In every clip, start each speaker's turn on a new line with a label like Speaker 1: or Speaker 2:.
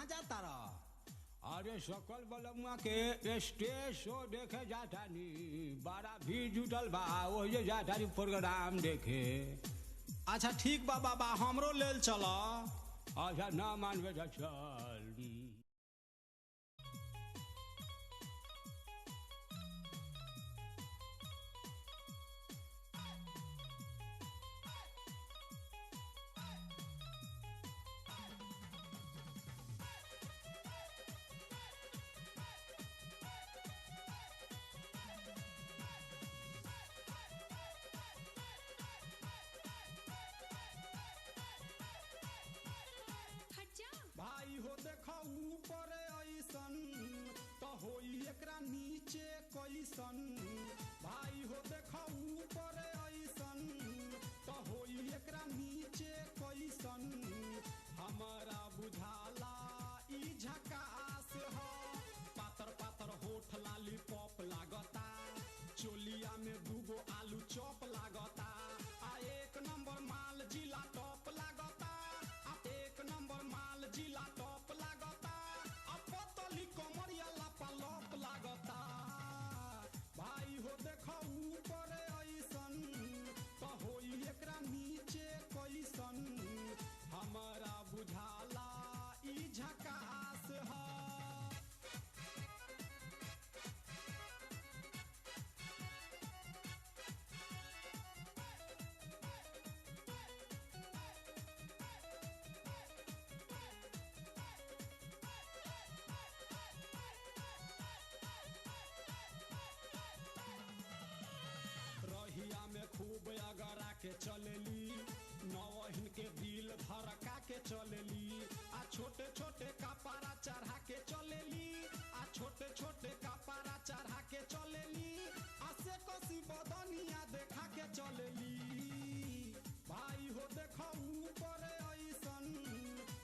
Speaker 1: कहाँ जाता रहा?
Speaker 2: अरे सकल बलमुआ के स्टेज शो देखे जाता नी, बड़ा भीड़ जुटल बा, वही जाता नी प्रोग्राम देखे।
Speaker 1: अच्छा ठीक बा बाबा, हमरो लेल चला।
Speaker 2: अच्छा ना मानबे तो चल।
Speaker 1: भाई हो देखा ऊपर ऐसन तो होई एकरा नीचे कैसन। भाई हो देखा ऊपर ऐसन तो होई एकरा नीचे कैसन। हमारा बुझाला ई झकास ह, पातर पातर होठ लाली पॉप लागता, चोलिया में दूगो आलू चॉप लागता। आ एक नंबर माल जिला टॉप लागता, आ एक नंबर माल जिला टॉप लागता। आ पतली कमरिया लापालॉप लागता। भाई हो देखा ऊपर ऐसन तो होई एकरा नीचे कैसन। हमारा बुझाला ई झकास ह। रहिया में खूब अगरा के चलेली, नवहिन के दिल धड़का के चलेली। आ छोटे छोटे कपड़ा चढ़ा के चलेली, आ छोटे छोटे कपड़ा चढ़ा के चलेली। आ से कसी बदनिया देखा के चलेली। भाई हो देखा ऊपर ऐसन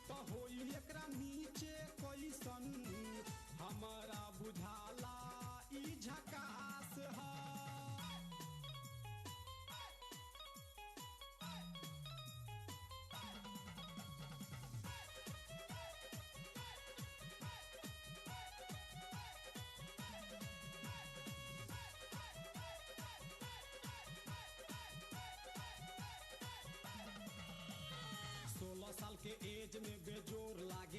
Speaker 1: तो होई एकरा नीचे कैसन। हमारा बुझाला ई झकास ह। साल के एज में बेजोर लागे